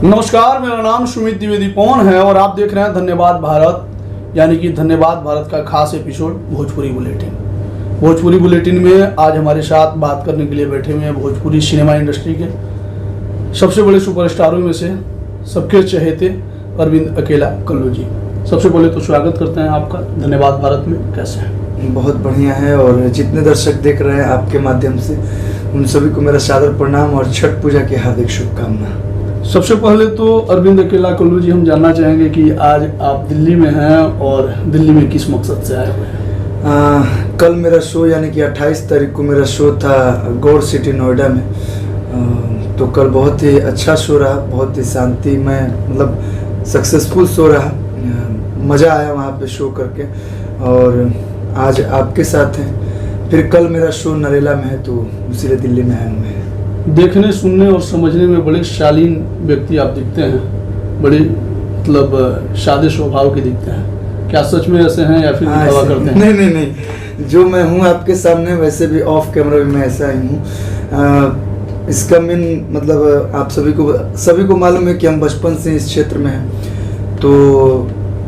नमस्कार, मेरा नाम सुमित द्विवेदी पवन है और आप देख रहे हैं धन्यवाद भारत, यानी कि धन्यवाद भारत का खास episode Bhojpuri bulletin. Bhojpuri bulletin में आज हमारे साथ बात करने के लिए बैठे हुए हैं भोजपुरी सिनेमा इंडस्ट्री के सबसे बड़े सुपरस्टारों में से सबके चहेते अरविंद अकेला कल्लू जी। सबसे पहले तो स्वागत करते हैं आपका धन्यवाद भारत में। कैसे हैं? बहुत बढ़िया है और जितने दर्शक देख रहे हैं आपके माध्यम से उन सभी को मेरा सादर प्रणाम और छठ पूजा की हार्दिक शुभकामना। सबसे पहले तो अरविंद अकेला कल्लू जी, हम जानना चाहेंगे कि आज आप दिल्ली में हैं और दिल्ली में किस मकसद से आए हुए हैं? कल मेरा शो यानी कि 28 तारीख को मेरा शो था गौर सिटी नोएडा में। तो कल बहुत ही अच्छा शो रहा, बहुत ही शांतिमय, मतलब सक्सेसफुल शो रहा। मज़ा आया वहाँ पे शो करके और आज आपके साथ हैं। फिर कल मेरा शो नरेला में है तो इसीलिए दिल्ली में आए हुए हैं। देखने, सुनने और समझने में बड़े शालीन व्यक्ति आप दिखते हैं, बड़े मतलब सादे स्वभाव के दिखते हैं। क्या सच में ऐसे हैं या फिर दिखावा करते हैं? नहीं, जो मैं हूँ आपके सामने वैसे भी ऑफ कैमरा भी मैं ऐसा ही हूँ। इसका मेन मतलब आप सभी को मालूम है कि हम बचपन से इस क्षेत्र में हैं। तो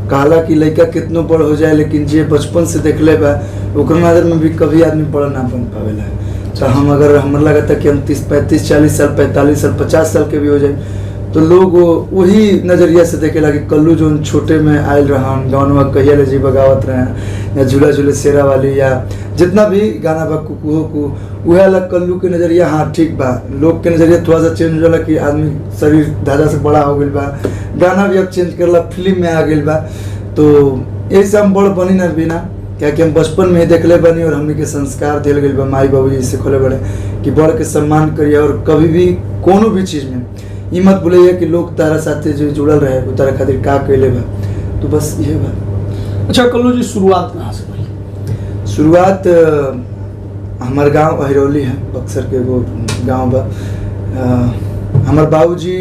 कहला कि लड़का कितनो बड़ हो जाए, लेकिन जे बचपन से देख ले बा ओकर नजर में भी कभी आदमी बड़ा ना बन पावेला। तो हम अगर हमें लगा था कि हम 30, 35, 40 साल, 45 साल, 50 साल के भी हो जाए तो लोग वही नज़रिया से देखेला कि कल्लू जो छोटे में आयल रहा गाँव कहिया ले जी बगावत रहे या झूला झूले शेरा वाली या जितना भी गाना बा कुकू को वह अलग कल्लू के नज़रिया। हाँ ठीक बा, लोग के नज़रिया थोड़ा सा चेंज होला कि आदमी शरीर दादा से बड़ा हो गई बा, गाना भी अब चेंज करला, फिल्म में आ गई बा। तो ऐसे हम बड़ बनी ना बिना क्या कि हम बचपन में ही देखले बनी और हमने के संस्कार दिल गई बा माई बाबू जी सिखले बड़े कि बड़ के सम्मान करिए और कभी भी कोनो भी चीज़ में ये मत भूलिए कि लोग तारा साथे जो जुड़ल रहे वो तारा खातिर का कैले बा। तो बस ये बा। अच्छा कल्लू जी, शुरुआत कहाँ से हुई? शुरुआत हमार गांव अहिरौली है, बक्सर के वो गांव बा। हमार बाबूजी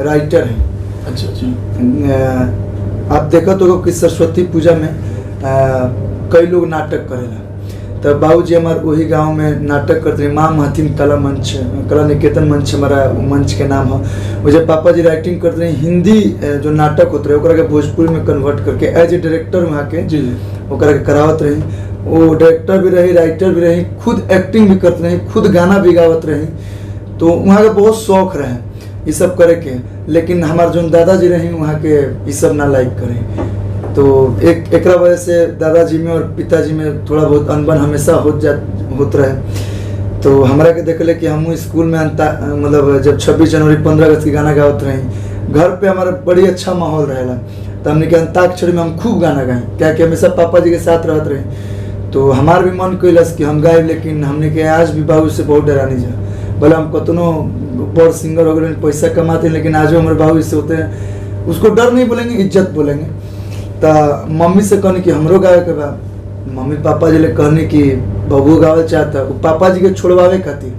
राइटर हैं। अच्छा। आप देखो तो कि सरस्वती पूजा में कई लोग नाटक करेला, तब बाबूजी हमारे वही गांव में नाटक करते हैं। माँ महतीन कला निकेतन मंच हमारा मंच के नाम है। वो जब पापा जी राइटिंग करते हैं हिंदी जो नाटक होते रहे ओकरा के भोजपुरी में कन्वर्ट करके एज ए डायरेक्टर वहाँ के ओकरा के करावत रही। वो डायरेक्टर भी रही, राइटर भी रही, खुद एक्टिंग भी करते रही, खुद गाना भी गावत रही। तो वहाँ का बहुत शौक रहे ये सब करे के, लेकिन हमारे जो दादाजी रही वहाँ के ये सब ना लाइक करें। तो एक वजह से दादाजी में और पिताजी में थोड़ा बहुत अनबन हमेशा होत रहे। तो हमारा के देख ले कि हम स्कूल में मतलब जब 26 जनवरी 15 अगस्त की गाना गावत रही, घर पे हमारा बड़ी अच्छा माहौल रहेला। तो हमने के अंताक्षरी में हम खूब गाना गाए क्या कि हमेशा पापा जी के साथ रहते रहे। तो हमार भी मन कैलस कि हम गाए, लेकिन हमने के आज भी बाबू से बहुत डरानी जा। भले हम कतनो बड़ सिंगर हो गए, पैसा कमाते हैं, लेकिन आज हमारे बाबू से होते हैं, उसको डर नहीं बोलेंगे, इज्जत बोलेंगे। तो मम्मी से कहनी कि हमरो गावे के बा। मम्मी पापा जी ले कहनी कि बबू गावे चाहता, वो पापा जी के छोड़वावे खातिर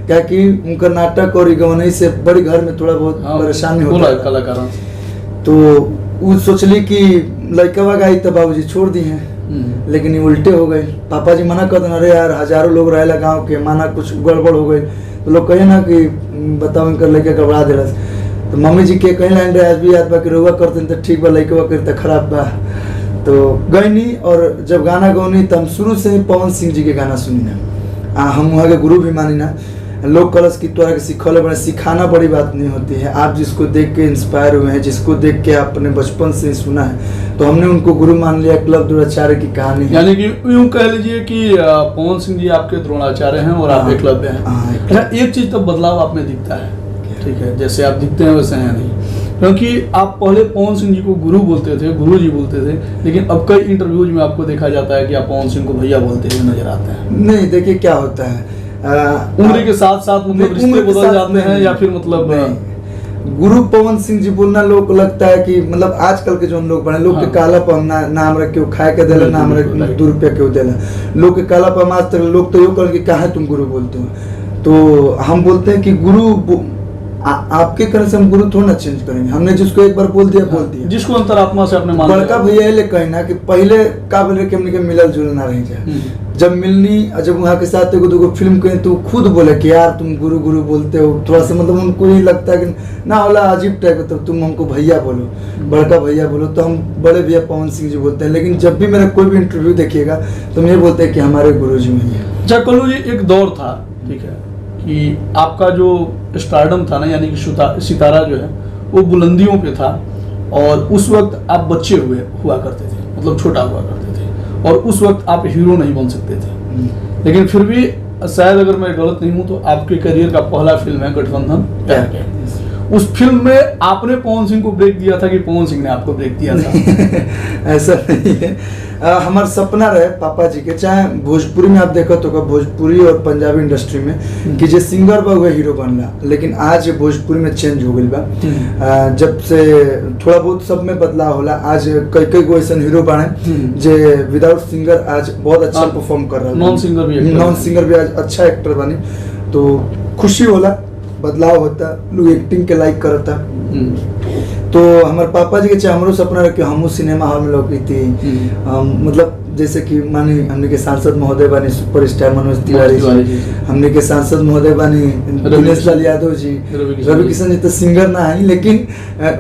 क्या कि उनका नाटक और गवनई से बड़ी घर में थोड़ा बहुत परेशानी होता है कलाकारों। तो वो सोचली कि लड़कवा गाई तो बाबूजी छोड़ दी हैं, लेकिन ये उल्टे हो गए। पापा जी मना कर देना, अरे यार हजारों लोग रहेला गाँव के, माना कुछ गड़बड़ हो गई तो लोग कहे ना कि बताओ इनका लड़का गड़बड़ा दिला। तो मम्मी जी के कहीं लाइन रहे आज भी याद बा कि रोवा करते तो ठीक बा, लड़कवा करते खराब बा। तो गईनी और जब गाना गौनी तो हम शुरू से ही पवन सिंह जी के गाना सुनी ना। हम वहाँ के गुरु भी मानी ना। लोग कलश की तोरा के सिखौले बड़े, सिखाना बड़ी बात नहीं होती है। आप जिसको देख के इंस्पायर हुए हैं, जिसको देख के आपने बचपन से सुना है, तो हमने उनको गुरु मान लिया। क्लब द्रोणाचार्य की कहानी है, यानी कि यूँ कह लीजिए कि पवन सिंह जी आपके द्रोणाचार्य हैं और आप एकलव्य हैं। अच्छा, एक चीज तो बदलाव आप में दिखता है, ठीक है, जैसे आप दिखते हैं वैसे हैं नहीं, क्योंकि आप पहले पवन सिंह जी को गुरु बोलते थे, गुरु जी बोलते थे, लेकिन अब कई इंटरव्यूज में आपको देखा जाता है कि आप पवन सिंह को भैया बोलते हुए नजर आते हैं। नहीं, देखिए क्या होता है, उम्र के साथ साथ मतलब रिश्ते बदल जाते हैं या फिर मतलब गुरु पवन सिंह जी बोलना लोग को लगता है कि मतलब आजकल के जो लोग बने लोग के काला पर नाम रख के खाए के देला, नाम रख 2 रुपया के देला, लोग के काला पर मास्टर लोग तो यो कर कि कहा तुम गुरु बोलते हो। तो हम बोलते हैं कि गुरु आपके कारण से हम गुरु थोड़ा ना चेंज करेंगे। हमने जिसको एक बार बोल दिया जिसको अंतरात्मा से अपने बड़का भैया ले कहना कि पहले का बोले कि हमने के मिलल जुलल ना रह जाए। जब मिलनी और जब वहाँ के साथ एगो दूगो फिल्म करें तो खुद बोले कि यार तुम गुरु गुरु बोलते हो, थोड़ा सा मतलब उनको ही लगता है कि ना होला अजीब टाइप का, तब तुम हमको भैया बोलो, बड़का भैया बोलो, तो हम बड़े भैया पवन सिंह जी बोलते हैं। लेकिन जब भी मेरा कोई भी इंटरव्यू देखिएगा तो ये बोलते हैं कि हमारे गुरु जी वही है। अच्छा कल्लू जी, एक दौर था, ठीक है, कि आपका जो स्टारडम था ना, यानी कि सितारा जो है वो बुलंदियों पे था, और उस वक्त आप बच्चे हुआ करते थे, मतलब छोटा हुआ करते थे, और उस वक्त आप हीरो नहीं बन सकते थे। लेकिन फिर भी शायद अगर मैं गलत नहीं हूं तो आपके करियर का पहला फिल्म है गठबंधन प्यार के। उस फिल्म में आपने पवन सिंह को ब्रेक दिया था कि पवन सिंह ने आपको ब्रेक दिया था? ऐसा नहीं है, हमारा सपना रहे पापा जी के, चाहे भोजपुरी में आप देखो तो भोजपुरी और पंजाबी इंडस्ट्री में कि जे सिंगर बा वह हीरो बनला, लेकिन आज भोजपुरी में चेंज हो गई बा। जब से थोड़ा बहुत सब में बदलाव होला, आज कई गो ऐसा हीरो बने जे विदाउट सिंगर आज बहुत अच्छा परफॉर्म कर रहा है, नॉन सिंगर भी आज अच्छा एक्टर बने, तो खुशी होला, बदलाव होता, लोग एक्टिंग के लाइक करता। तो हमारे पापा जी के चाहे हमरो सपना रहे कि हमू सिनेमा हॉल में लौकी थी, मतलब जैसे कि मानी हमने के सांसद महोदय बानी सुपरस्टार मनोज तिवारी जी, हमने के सांसद महोदय बानी दिनेश लाल यादव जी, रवि किशन जी तो सिंगर ना है, लेकिन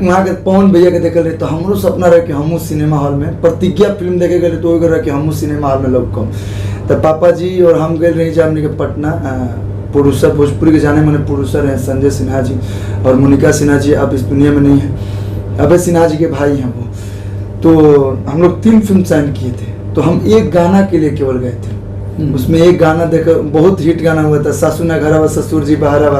वहाँ के पवन भैया के देखल रहे, तो हमरो सपना रहे कि हमू सिनेमा हॉल में प्रतिज्ञा फिल्म देखे गए तो वही रहे कि हमू सिनेमा हॉल में लौकम। तो पापा जी और हम गए रही जा हमने के पटना, प्रोड्यूसर भोजपुरी के जाने माने प्रोड्यूसर हैं संजय सिन्हा जी और मोनिका सिन्हा जी, अब इस दुनिया में नहीं है, अभय सिन्हा जी के भाई हैं वो। तो हम लोग 3 फिल्म साइन किए थे, तो हम एक गाना के लिए केवल गए थे, उसमें एक गाना देखकर बहुत हिट गाना हुआ था, सासू ना घरवा ससुर जी बहारवा,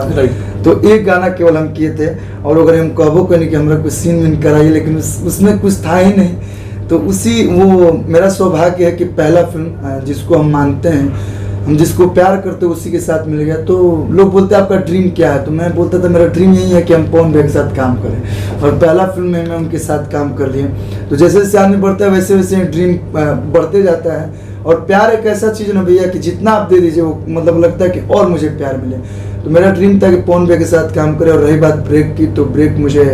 तो एक गाना केवल हम किए थे। और अगर हम कहबो कहीं कि हमारा कुछ सीन विन कराइए, लेकिन उसमें कुछ था ही नहीं। तो उसी वो मेरा सौभाग्य है कि पहला फिल्म जिसको हम मानते हैं, हम जिसको प्यार करते उसी के साथ मिल गया। तो लोग बोलते हैं आपका ड्रीम क्या है, तो मैं बोलता था मेरा ड्रीम यही है कि हम पवन भैया के साथ काम करें, और पहला फिल्म में मैं उनके साथ काम कर लिए। तो जैसे जैसे आदमी बढ़ता है वैसे वैसे ड्रीम बढ़ते जाता है। और प्यार एक ऐसा चीज़ ना भैया कि जितना आप दे दीजिए वो मतलब लगता है कि और मुझे प्यार मिले। तो मेरा ड्रीम था कि पवन भैया के साथ काम करें। और रही बात ब्रेक की, तो ब्रेक मुझे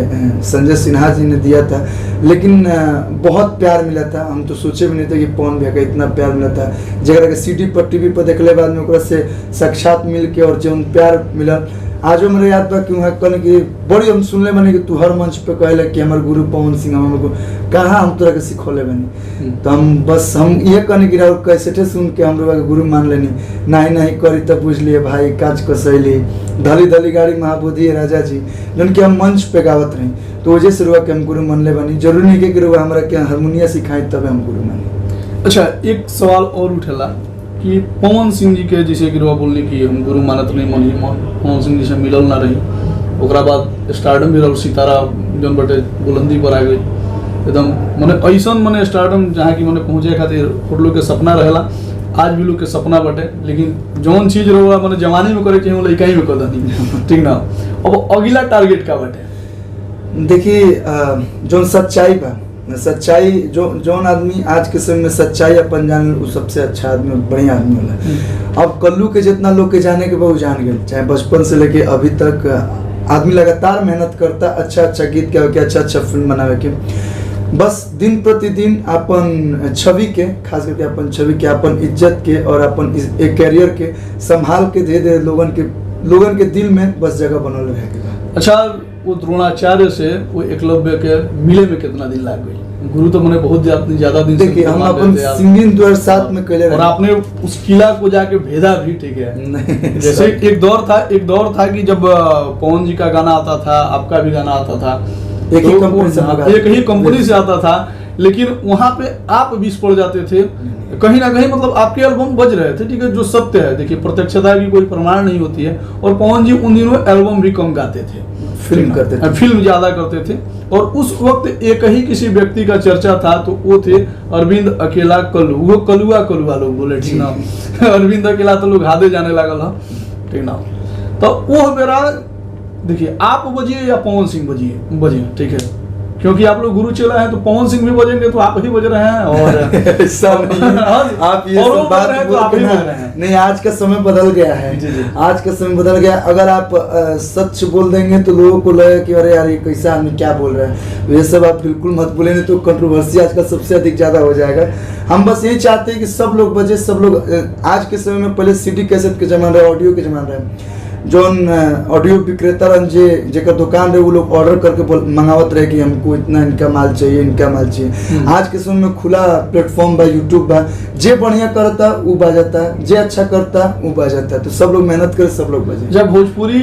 संजय सिन्हा जी ने दिया था, लेकिन बहुत प्यार मिला था। हम तो सोचे भी नहीं थे कि पवन भैया का इतना प्यार मिला था, जगह सीडी पर टीवी पर देखले बाद में ओकरा से साक्षात मिल के और जो प्यार मिला आज वो मेरे याद बा कि वहाँ कहने की बड़ी हम सुनले बनी कि तू हर मंच पे कहले कि हमारे गुरु पवन सिंह हमको कहाँ हम तोरा के सिखोले बनी। तो हम ये कहने की कैसेटे सुन के हम लोग गुरु मान लेनी, नहीं करी तब बुझ लिए भाई काज कसैली धली धली गाड़ी महाबोधि राजा जी जन के हम मंच पे गावत रही। तो वजह से रुआ के हम गुरु मान ले बनी। जरूरी नहीं कि रुआ हमारा क्या हारमोनिया सिखाई तब हम गुरु मानी। अच्छा, एक सवाल और उठेला कि पवन सिंह जी के जैसे कि रुआ बोलने की हम गुरु मानत नहीं मानी, पवन सिंह जी से मिलल ना रही, ओकरा बाद स्टारडम भी रहा, सितारा जौन बटे बुलंदी पर आ गई एकदम, मने ऐसन मने स्टारडम जहाँ की मने पहुँचे खातिर हम लोग के सपना रहेला, आज भी लोग के सपना बटे। लेकिन जौन चीज रहा मने जवानी में करे चाहिए लड़का ही में कर दी, ठीक ना। अब अगला टारगेट का बटे? देखिए जौन सच्चाई बा, सच्चाई जौन आदमी आज के समय में सच्चाई अपन जान वो सबसे अच्छा आदमी बढ़िया आदमी होला। अब कल्लू के जितना लोग के जाने के बाद जान गए, चाहे बचपन से लेके अभी तक आदमी लगातार मेहनत करता अच्छा गीत गावे के, अच्छा फिल्म बनावे के, बस दिन प्रतिदिन अपन छवि के, खास करके अपन छवि के, अपन इज्जत के और अपन एक कैरियर के संभाल के धीरे धीरे लोगन के दिल में बस जगह बनल रहे के। अच्छा, वो द्रोणाचार्य से वो एकलव्य के मिले में कितना दिन लग गई? गुरु तो मैंने बहुत ज्यादा दिन देखिए हम अपन सिंगिंग 2007 में कैले और आपने उस किला को जाके भेदा भी, ठीक है। जैसे एक दौर था कि जब पवन जी का गाना आता था, आपका भी गाना आता था, एक ही कंपनी से आता था, लेकिन वहां पे आप बीच पड़ जाते थे कहीं ना कहीं, मतलब आपके एल्बम बज रहे थे, ठीक है, जो सत्य है। देखिए प्रत्यक्षता की कोई प्रमाण नहीं होती है। और पवन जी उन दिनों एल्बम भी कम गाते थे, फिल्म ज्यादा करते थे। और उस वक्त एक ही किसी व्यक्ति का चर्चा था, तो वो थे अरविंद अकेला कल्लू, वो कलुआ लोग बोले, ठीक ना। अरविंद अकेला तो लोग हादे जाने लगल है, ठीक ना। तो वो मेरा देखिए आप बजिए या पवन सिंह बजिए, ठीक है, क्योंकि आप लोग गुरु चेला हैं, तो पवन सिंह भी बजेंगे तो आप ही बज रहे हैं, और ऐसा नहीं आप ये और वो सब बात बज रहे हैं तो आप बोल ही के बज ना, रहे हैं। नहीं आज का समय बदल गया है। जी, जी। आज का समय बदल गया। अगर आप सच बोल देंगे तो लोगों को लगेगा कि अरे यार ये कैसा आदमी क्या बोल रहा है, ये सब आप बिल्कुल मत बोले, नहीं तो कंट्रोवर्सी आज का सबसे अधिक ज्यादा हो जाएगा। हम बस यही चाहते हैं कि सब लोग बजे, सब लोग आज के समय में, पहले सीडी कैसेट के जमाना रहे, ऑडियो के जमाना रहे, जोन ऑडियो विक्रेता रहन जेकर दुकान रहे, वो लोग ऑर्डर करके मंगावत रहे कि हमको इतना इनका माल चाहिए, इनका माल चाहिए। आज के समय में खुला प्लेटफॉर्म बा, यूट्यूब बा, जे बढ़िया करता वो बाजाता, जे अच्छा करता वो बाजाता, तो सब लोग मेहनत करे, सब लोग बजे। जब भोजपुरी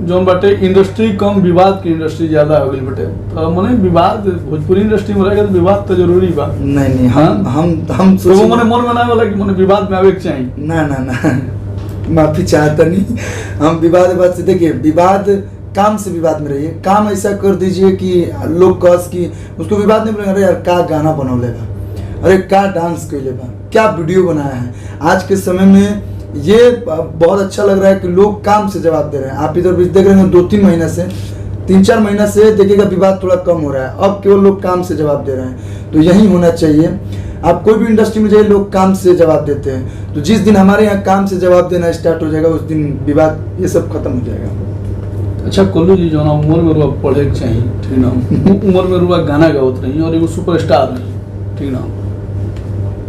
जोन बाटे इंडस्ट्री कम, विवाद की इंडस्ट्री ज्यादा हो गई बाटे, तो मने विवाद भोजपुरी इंडस्ट्री में रहेगा तो विवाद तो जरूरी बा। नहीं हम तो वो मने मन बनाए वाला कि मने विवाद में आवे के चाहिए। ना माफी चाहता नहीं। हम विवाद से देखिए, विवाद काम से विवाद में रहिए, काम ऐसा कर दीजिए कि लोग कस कि उसको विवाद नहीं बोलेंगे, अरे यार क्या गाना बनौले बा, अरे क्या डांस कैले बा, क्या वीडियो बनाया है। आज के समय में ये बहुत अच्छा लग रहा है कि लोग काम से जवाब दे रहे हैं। आप इधर भी देख रहे हैं 2-3 महीना से, 3-4 महीना से देखिएगा विवाद थोड़ा कम हो रहा है, अब केवल लोग काम से जवाब दे रहे हैं। तो यही होना चाहिए। आप कोई भी इंडस्ट्री में जाइए, लोग काम से जवाब देते हैं, तो जिस दिन हमारे यहाँ काम से जवाब देना स्टार्ट हो जाएगा, उस दिन विवाद ये सब खत्म हो जाएगा। अच्छा कल्लू जी, जो ना उम्र में रुआ पढ़े के चाहिए, ठीक ना, उम्र में रुआ गाना गावत रही और एगो सुपरस्टार रही, ठीक ना,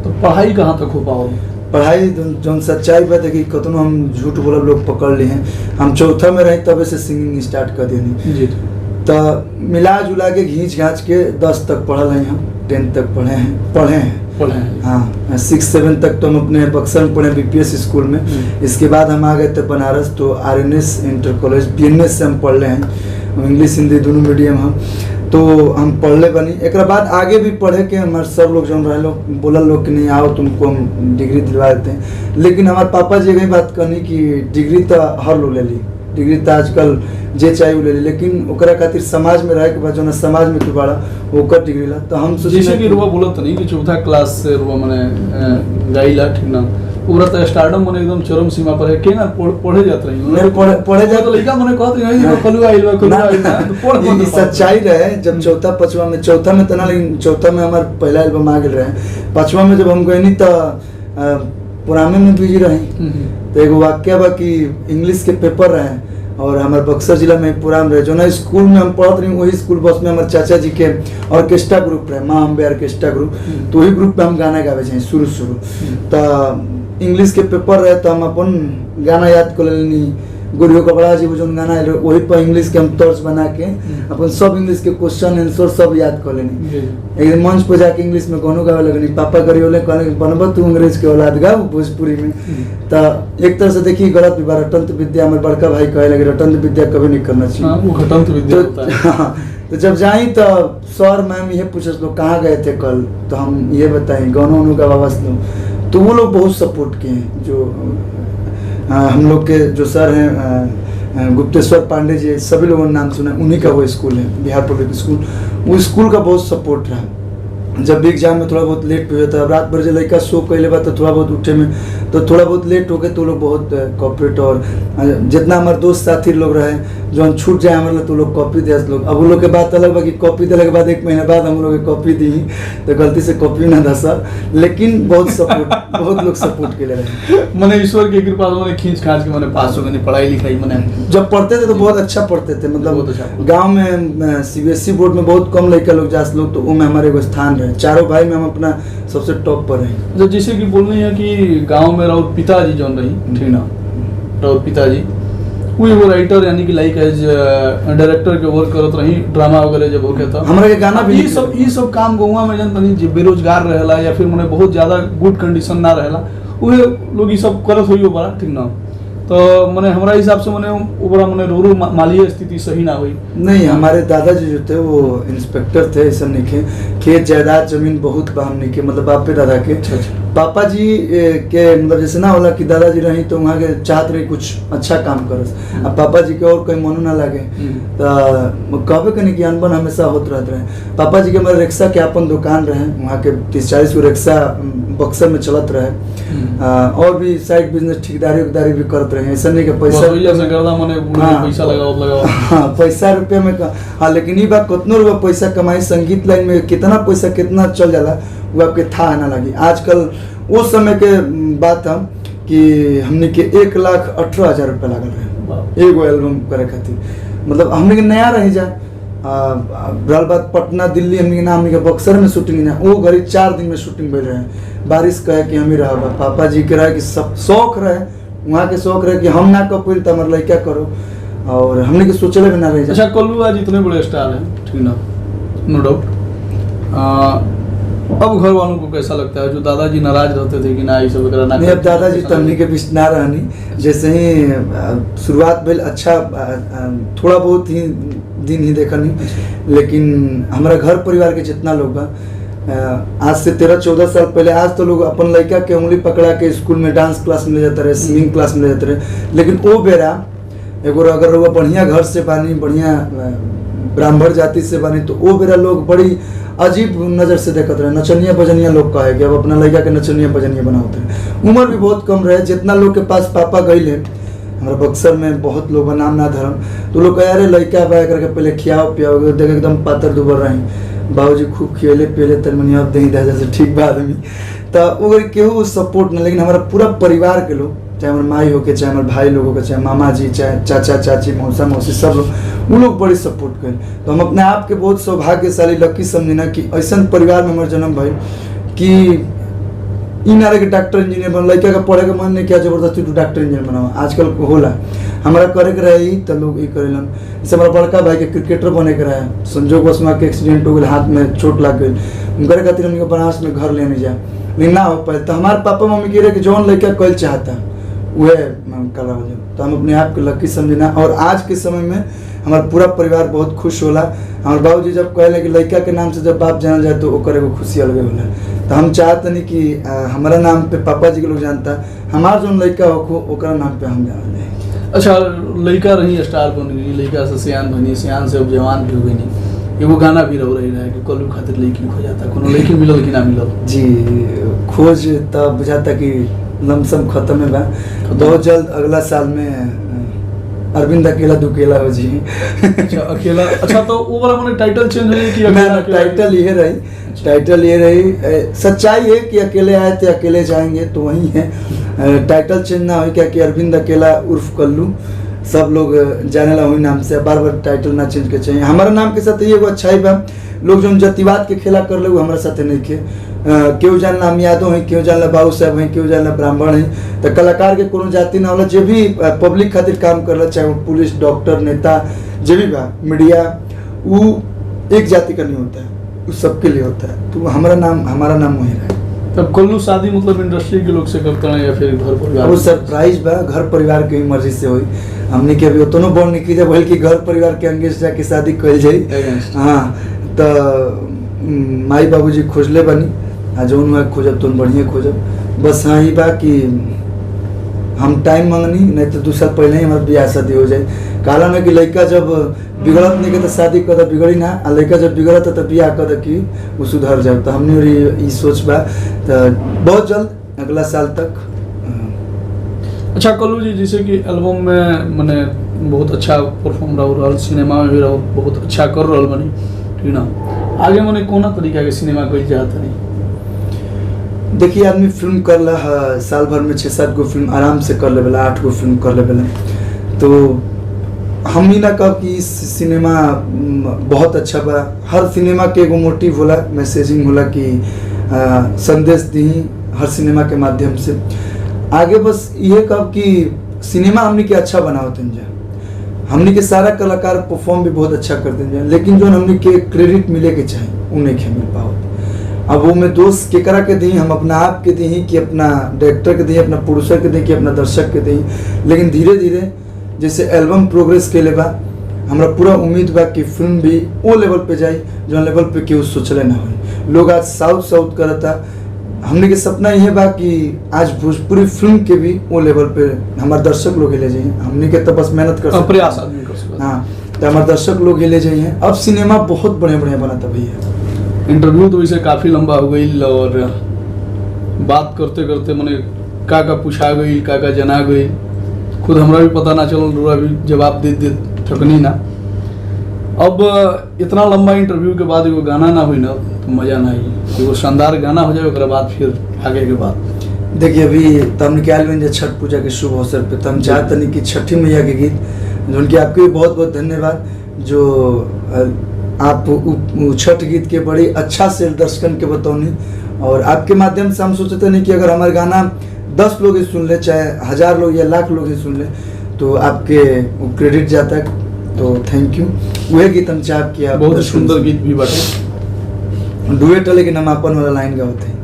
तो पढ़ाई कहाँ तक हो पाओ? पढ़ाई जो सच्चाई बात है कि कतनो हम झूठ बोलब लोग पकड़ ली हैं। हम चौथा में रहे तब से सिंगिंग स्टार्ट कर देनी, जी, तो मिला जुला के घींच घाच के 10 तक पढ़ल हैं, हम 10 तक पढ़े हैं। हाँ 6-7 तक तो हम अपने बक्सर में पढ़े, बीपीएस स्कूल में। इसके बाद हम आ गए थे बनारस, तो आरएनएस इंटर कॉलेज बीएनएस से हम पढ़ रहे हैं, इंग्लिश हिंदी दोनों मीडियम हम, तो हम पढ़ले बनी। एक बाद आगे भी पढ़े के हमारे सब लोग जो रहे लोग बोला लोग कि नहीं आओ तुमको हम डिग्री दिलवा देते हैं, लेकिन हमारे पापा जी यही बात कहनी कि डिग्री तो हर लोग ले ली, डिग्री तो आजकल जे चाहिए वो ले ली, लेकिन ओकरा खातिर समाज में रहे के बाद जो ना समाज में बाड़ा ओकर डिग्री ला। तो हम जैसे कि रुआ बोलत नहीं कि चौथा क्लास से रुआ मने गाइला, ठीक ना, पूरा तो स्टारडम मने एकदम चरम सीमा पर है के ना पढ़े जात रही नहीं पढ़े जात तो लइका मने कहत रही है खलुआ आइल बा, तो पढ़ सच्चाई रहे। जब चौथा पांचवा में, चौथा में तो ना, लेकिन चौथा में हमार पहला एल्बम आ गेल रहे, पांचवा में जब हम गए तो पुराने में बिजी रही। तो एगो वाक्य बा कि इंग्लिश के पेपर रहे और हमारे बक्सर जिला में पुरान रहे, जो ना स्कूल में हम पढ़ते रही, वही स्कूल बस में हमारे चाचा जी के ऑर्केस्ट्रा ग्रुप रहे, माँ अम्बे ऑर्केस्ट्रा ग्रुप, तो वही ग्रुप में हम गाना गावे चाहिए शुरू तो इंग्लिश के पेपर रहे, तो हम अपन गाना याद कर लेनी, गुरु कपड़ा जी जो गाना है वही पर इंग्लिश के हम तर्ज बना के अपन सब इंग्लिश के क्वेश्चन आंसर सब याद कर लेनी। एक दिन मंच पर जाके इंग्लिश में गानों गावे लगनी, पापा करियोले कहने बनबा तू अंग्रेज के औलाद गाओ भोजपुरी में। तो एक तरह से देखिए गलत भी बा, रटंत विद्या हमारे बड़का भाई कहे लगे रटंत विद्या कभी नहीं करना चाहिए। तो जब जाई तो सर मैम ये पूछे लोग कहाँ गए थे कल, तो हम ये बताएं गानों वानों का वापस लो, तो वो लोग बहुत सपोर्ट किए हैं। जो हम लोग के जो सर हैं गुप्तेश्वर पांडे जी, सभी लोगों ने नाम सुना, उन्हीं का वो स्कूल है बिहार पब्लिक स्कूल, वो स्कूल का बहुत सपोर्ट रहा। जब भी एग्जाम में थोड़ा बहुत लेट भी होता है, रात भर जो लड़का शो कैले बा तो थोड़ा बहुत उठे में तो थोड़ा बहुत लेट हो गए, तो लोग बहुत कॉपरेट, और जितना हमारे दोस्त साथी लोग रहे जो हम छूट जाए हमारे तो लोग कॉपी दे लोग। अब वो लोग के बात अलग बा कि कॉपी देने के बाद 1 महीने बाद हम लोग कॉपी दी तो गलती से कॉपी ना दसा, लेकिन बहुत सपोर्ट बहुत लोग सपोर्ट के लिए रहे। मैंने ईश्वर की कृपा से मैंने खींच खांच के मैंने पास हो गई, पढ़ाई लिखाई मैंने जब पढ़ते थे तो बहुत अच्छा पढ़ते थे, मतलब गाँव में सीबीएसई बोर्ड में बहुत कम लड़का लोग जास लोग, तो वो में हमारे एगो स्थान रहे, चारों भाई में हम अपना सबसे टॉप पर रहे। जैसे कि बोल रही है कि गांव में राउत पिताजी जौन रही, ठीक ना, राउत पिताजी वो एगो राइटर यानी कि लाइक एज डायरेक्टर के वर्क करत रही, ड्रामा वगैरह जब होके था हमरा के गाना भी ये सब काम गौवा में जन तनी जे बेरोजगार रहेला या फिर मने बहुत ज्यादा गुड कंडीशन ना रहेला, उहे लोग ये सब करत होइयो बड़ा, ठीक ना। तो मने हमरा हिसाब से मने ऊपरा मने रो मालीय स्थिति सही ना हुई। नहीं, हमारे दादाजी जो थे वो इंस्पेक्टर थे, ऐसा नहीं के खेत जायदाद जमीन बहुत बा हमने के, मतलब बाप पे दादा के। पापा जी के मतलब जैसे ना होला कि दादाजी रही तो वहाँ के चाहत रही कुछ अच्छा काम करस, अब पापा जी के और कोई मनो ना लगे तो कहबे कनी कि अनबन हमेशा होत रहते रहे। पापा जी के हमारे रिक्शा के अपन दुकान रहे, वहाँ के 30-40 गो रिक्शा बक्सर में चलत रहे। और भी साइड बिजनेस ठेकेदारी उकदारी भी करत रहे, ऐसा नहीं कि पैसा पैसा लगाओ हाँ पैसा रुपये में हाँ, लेकिन ये बात कितनो रुपया पैसा कमाई संगीत लाइन में कितना पैसा कितना चल जाला वो आपके था ना लगी। आजकल उस समय के बात हम कि हमने के 1,18,000 रुपया लागल रहे एगो एल्बम करे खातिर, मतलब हमने के नया रही जा रहल बात पटना दिल्ली हमने के ना, हमने के बक्सर में शूटिंग ना, वो घड़ी 4 दिन में शूटिंग भइल रहे, बारिश कहे कि हम ही रह पापा जी के रहे कि सब शौक रहे, वहाँ के शौक रहे कि हम ना कर पाइल तो हमारे लड़का करो, और हमने के सोचले भी ना रह जा। अच्छा कल्लू आज इतने बड़े स्टार हैं, ठीक ना, नो डाउट, अब घर वालों को कैसा लगता है? जो दादाजी नाराज रहते थे कि ना ये सब वगैरह ना, नहीं अब दादाजी तमनी के बीच ना रहनी, जैसे ही शुरुआत भेल अच्छा थोड़ा बहुत ही दिन ही देखनी, लेकिन हमारा घर परिवार के जितना लोग बा आज से 13-14 साल पहले, आज तो लोग अपन लड़का के उंगली पकड़ा के स्कूल में डांस क्लास में ले जाते रहे, सिंगिंग क्लास में ले जाते रहे, लेकिन वो बेरा एगो अगर वो बढ़िया घर से बानी, बढ़िया ब्राह्मण जाति से बानी, तो वो बेरा लोग बड़ी अजीब नज़र से देखते रहे, नचनिया बजनिया लोग कहे कि अब अपना लड़का के नचनिया बजनिया बनाते रहे। उम्र भी बहुत कम रहे, जितना लोग के पास पापा गई हमारा बक्सर में बहुत लोग नाम ना धरम, तो लोग कहे अरे लड़का बा करके पहले खियाओ पियाओ, देख एकदम पातर दुबर रही, बाबूजी खूब खियले पियले तरमनी अब दही दे जैसे ठीक बा आदमी, तो वो केहू सपोर्ट नहीं, लेकिन हमारा पूरा परिवार के लोग, चाहे हमारे माई हो के, चाहे हमारे भाई लोगों के, चाहे मामा जी, चाहे चाचा चाची मौसा मौसी, सब लोग वो लोग बड़ी सपोर्ट करें। तो हम अपने आप के बहुत सौभाग्यशाली लकी समझी ना कि ऐसा परिवार में हमारे जन्म भाई कि इन नारे के डॉक्टर इंजीनियर बन, लड़का का पढ़े के मन नहीं किया जबरदस्ती तू डॉक्टर इंजीनियर बनाओ, आजकल होला हमारा करे के रही तो लोग ये करेलन। जैसे हमारा बड़का भाई के क्रिकेटर बने के रहे, संजोग बस के एक्सीडेंट हो गया, हाथ में चोट लग गई, उनके खातिर हमने बनारस में घर लेने जाए, लेकिन ना हो पाए, तो हमारे पापा मम्मी कह रहे कि जौन लड़का कल चाहता वह कला हो जाए, तो हम अपने आप को लकी समझना। और आज के समय में हमारा पूरा परिवार बहुत खुश होला। हमारे बाबूजी जब कहले कि लड़का के नाम से जब बाप जानल जाए तो ओकर एगो खुशी अलग होला, तो हम चाहते नहीं कि हमारा नाम पे पापा जी के लोग जानता, हमारा जो लड़का हो ओकरा नाम पे हम जानल जाए। अच्छा लड़का रही स्टार बन गई, लड़का से सियान बनी, सियान से अब जवान भी हो गई, एगो गाना भी रह रही है कि कल्लू खातिर लड़की खोजाता, कोनो लड़की मिलल कि ना मिलल? जी खोज तब बुझाता कि लमसम खत्म है बा, बहुत जल्द अगला साल में अरविंद अकेला दुकेला हो जी। अच्छा अकेला, अच्छा तो वो वाला मैंने टाइटल चेंज हुई कि अकेला? टाइटल ये रही, टाइटल ये रही, सच्चाई है कि अकेले आए थे अकेले जाएंगे, तो वही है, टाइटल चेंज ना हो क्या कि अरविंद अकेला उर्फ कल्लू सब लोग जाने ला वही नाम से, बार बार टाइटल ना चेंज के चाहिए। हमारा नाम के साथ ये एगो अच्छाई बा, लोग जो जातिवाद के खेला कर ले वो हमारे साथ नहीं के, क्यों जानला हम यादव हैं, क्यों जानला बाबू साहब हैं, क्यों जानला ब्राह्मण हैं, तो कलाकार के कोनो जाति ना होला, जो भी पब्लिक खातिर काम करला, चाहे वो पुलिस डॉक्टर नेता जो भी बा मीडिया, वो एक जाति का नहीं होता है, वो सबके लिए होता है, तो हमारा नाम वही रहा। तब कल्लू शादी मतलब इंडस्ट्री के लोग से करते हैं या फिर घर परिवार? वो सरप्राइज बा, घर परिवार के मर्जी से हुई, हमने के अभी उतनो बड़ निकली जाए बल्कि घर परिवार के अंगेज जाके शादी कल जाई। हाँ तो माई बाबूजी खोजले बनी, आ जौन हुआ खोजब तो बढ़िया खोजब, बस हाँ ही बा कि हम टाइम मांगनी, नहीं तो 2 साल पहले ही हमारे ब्याह शादी हो जाए। कहला ना कि लड़का जब बिगड़त नहीं के तो शादी कर बिगड़ी ना, आ लड़का जब बिगड़त तो ब्याह कर कि वो सुधर जाए, तो हमने ये सोच बा, तो बहुत जल्द अगला साल तक। अच्छा कल्लू जी, जैसे कि एल्बम में मैंने बहुत अच्छा परफॉर्म रहा, सिनेमा में भी रहो बहुत अच्छा कर रहा बनी, ठीक ना, आगे मैंने कोना तरीका के सिनेमा कोई जाता नहीं? देखिए आदमी फिल्म कर ला साल भर में 6-7 गो फिल्म आराम से कर लेवेला, 8 गो फिल्म कर लेवेला, तो हम ही ना कह कि इस सिनेमा बहुत अच्छा बा। हर सिनेमा के एगो मोटिव होला, मैसेजिंग होला कि संदेश दी हर सिनेमा के माध्यम से आगे, बस ये कह कि सिनेमा हमने के अच्छा बनावत जा, हमने के सारा कलाकार परफॉर्म भी बहुत अच्छा कर दें, लेकिन जो हमने के क्रेडिट मिले के चाहिए उन्हें के मिल पाओ। अब वो मैं दोस्त केकरा के दी, हम अपना आप के दी कि अपना डायरेक्टर के दी, अपना प्रोड्यूसर के दी कि अपना दर्शक के दी, लेकिन धीरे धीरे जैसे एल्बम प्रोग्रेस के ले बा, हमरा पूरा उम्मीद बा कि फिल्म भी वो लेवल पे जाए जो लेवल पे केहू सोचले ना हो। लोग आज साउथ करता, हमने के सपना यह बा कि आज भोजपुरी फिल्म के भी वो लेवल पे हमारे दर्शक लोग ले जाइए, हमने के तो बस मेहनत कर सकते, प्रयास आदमी कर सकते। हाँ तो हमारे दर्शक लोग ले जाइए। अब सिनेमा बहुत बढ़िया बढ़िया बनाता भैया। इंटरव्यू तो इसे काफ़ी लंबा हो गई और बात करते करते मैंने का पूछा गई का जना गई, खुद हमरा भी पता ना चल रहा, भी जवाब दे थकनी ना। अब इतना लंबा इंटरव्यू के बाद एगो गाना ना हुई ना तो मजा ना आई, एगो शानदार गाना हो जाए ओकरा बाद फिर आगे के बात। देखिए अभी तो हमने क्या जो छठ पूजा के शुभ अवसर पे तो हम चाहते नहीं कि छठी मैया के गीत जो उनके आपके भी बहुत बहुत धन्यवाद, जो आप छठ गीत के बड़ी अच्छा से दर्शकन के बतौनी, और आपके माध्यम से हम सोचते नहीं कि अगर हमारा गाना 10 लोग ही सुन ले, चाहे 1000 लोग या लाख लोग ही सुन ले, तो आपके क्रेडिट जाता है, तो थैंक यू। वह गीत हम चाह किया, बहुत सुंदर गीत भी बाटे, डुएट लेकिन हम अपन वाला लाइन गाते हैं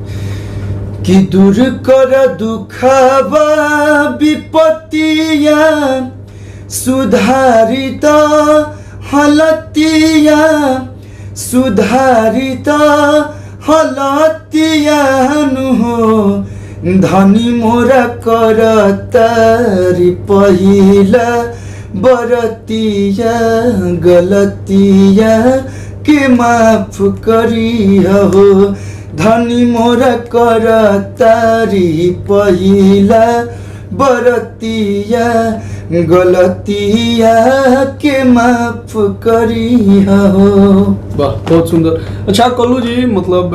कि दूर कर दुखवा विपत्तिया सुधारित हलतिया सुधारित हलतिया हो धनी मोरा कर तारी पहिला बरतिया गलतिया के माफ करी हो धनी मोरा कर तारी पहिला बरतिया गलतिया के माफ करी हो। वाह बहुत सुंदर। अच्छा कल्लू जी, मतलब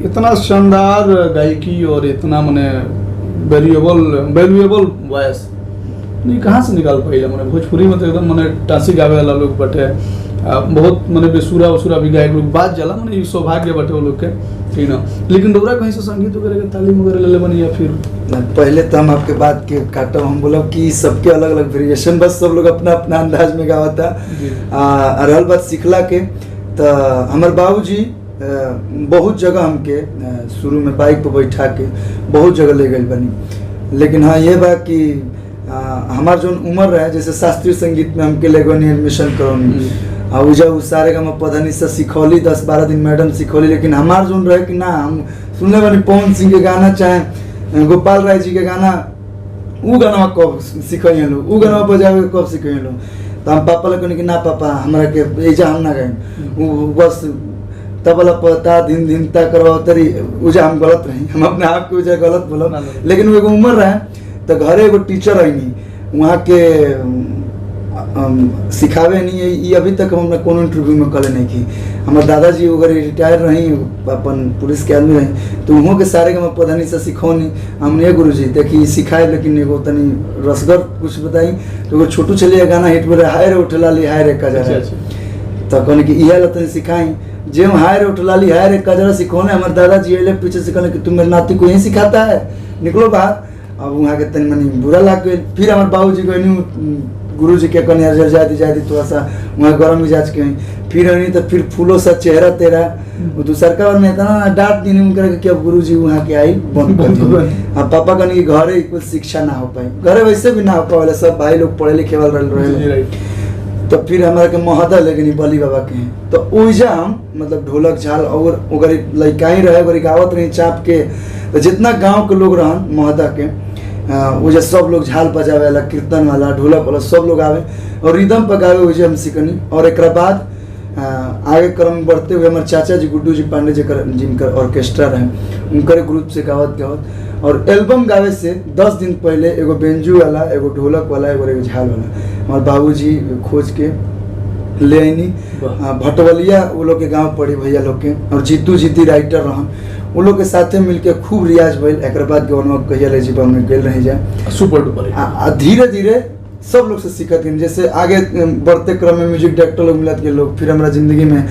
इतना शानदार गायकी और इतना मने वैल्यूएबल वॉइस नहीं कहाँ से निकाल पाइला? मने भोजपुरी में तो एकदम मने टांसी गावे वाला लोग बटे, बहुत मने बेसुरा वसुरा भी गायक लोग बात जाला, मने ये सौभाग्य बटे वो लोग के, ठीक ना। लेकिन डोरा कहीं से संगीत वगैरह के तालीम वगैरह ले बनी या फिर? पहले तो हम आपके बात के काटा, हम बोला कि सबके अलग अलग वेरिएशन, बस सब लोग अपना अपना अंदाज में गावता। रहल बात सिखला के, तो हमारे बाबूजी बहुत जगह हमके शुरू में बाइक पर बैठा के बहुत जगह ले गई बनी, लेकिन हाँ ये बात कि हमार जो उम्र रहे, जैसे शास्त्रीय संगीत में हमके ले गई एडमिशन करौनी, जब सारे का मैं पौधनी से सिखौली 10-12 दिन मैडम सिखौली, लेकिन हमार जो रहे कि ना हम सुनने वाली पवन सिंह के गाना चाहे गोपाल राय जी के गाना, वो गाना कब सिखाई लोग, वो गाना बजावे कब सिखाई लोग, तो हम पापा लोग कहने कि ना पापा हमारा के एजा हम ना गए, वो बस तबला पता दिन दिन तक करवा तरी उजा हम गलत रही, हम अपने आप के उजा गलत बोला, लेकिन वो एगो उम्र रहे तो घरे एगो टीचर रही वहाँ के सिखावे नहीं है, ये अभी तक हमने कोनो इंटरव्यू में कले नहीं की। हमारे दादाजी वगैरह रिटायर रही, अपन पुलिस के आदमी रही, तो वहाँ के सारे का मैं पढ़नी से सिखौनी, हमने गुरुजी देखी सिखाए, लेकिन एगो तनी रसगर कुछ बताई, तो एगो छोटू चलिए गाना हिट बोले हाय रे उठला ली हाय रे कजरा, तो कहने कि इहे ला तनी सिखाई, जे हाय रे उठला ली हाय रे कजरा सिखौने, हमारे दादाजी अले पीछे से कहने कि तुम मेरे नाती को यही सिखाता है, निकलो बाहर। अब वहाँ के तनी मनी बुरा लग गए, फिर हमारे बाबूजी कहनी गुरु जी के कहने जाती थोड़ा सा वहाँ गर्म मिजाज के, फिर नहीं तो फिर फूलों सा चेहरा तेरा, तो सरकार में इतना डांट दी नहीं कि अब गुरु जी वहाँ के आई बंद कर दी। अब पापा कहने की घरे कुछ शिक्षा ना हो पाई, घरे वैसे भी ना हो पाए, सब भाई लोग पढ़े लिखे वाले रहे, तो फिर हमारे के महदा लेकिन बली बाबा के हैं, तो ओइजा हम मतलब ढोलक झाल और अगर लड़का ही रहे गावत रही चाप के, तो जितना गाँव के लोग रहन महदा के वो जो सब लोग झाल बजावे वाला, कीर्तन वाला, ढोलक वाला सब लोग आवे और रिदम पकावे, वही हम सीखनी। और एक बाद आगे क्रम बढ़ते हुए हमारे चाचा जी गुड्डू जी पांडे जी जिनकर ऑर्केस्ट्रा रहे, उनकर ग्रुप से गावत और एल्बम गावे से 10 दिन पहले एगो बेंजू वाला, एगो ढोलक वाला, एगो झाल वाला हमारे बाबूजी खोज के ले आईनी। भटवलिया वो लोग के गाँव पड़ी भैया लोग के, और जीतू जीती राइटर रहन, वो लोग के साथे मिलके खूब रियाज भइल। एक बाद गौरव कहिया ले जीवा में गेल रही जाए सुपर डुपर धीरे धीरे सब लोग से सीखत गए। जैसे आगे बढ़ते क्रम में म्यूजिक डायरेक्टर लोग मिलत गए लोग, फिर हमारा जिंदगी में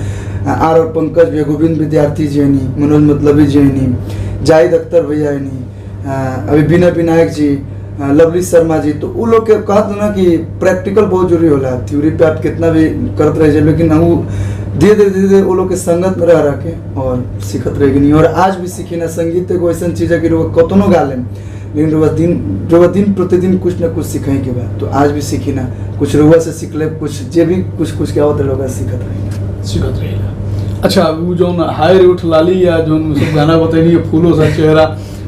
और पंकज भैया, गोविंद विद्यार्थी जी नहीं, मनोज मतलबी जी नहीं, जाहिद अख्तर भैया नहीं, अभी विनय विनायक जी, लवली शर्मा जी, तो वो लोग के कहते ना कि प्रैक्टिकल बहुत जरूरी होला, थ्योरी पे आप कितना भी करते रह जाए, लेकिन वो धीरे धीरे वो लोग के संगत में रह के और सीखत रहेगी नहीं। और आज भी सीखी ना, संगीत एगो ऐसा चीज है कि रोग कतनो गा लें, लेकिन रोग दिन प्रतिदिन कुछ ना कुछ सीखे के बाद, तो आज भी सीखी ना, कुछ रुआ से सीख ले, कुछ जे भी कुछ क्या होता लोग सीखत रहेगा। अच्छा वो जो हाय रे उठ लाली या जो सब गाना बताइए फूलों सा चेहरा,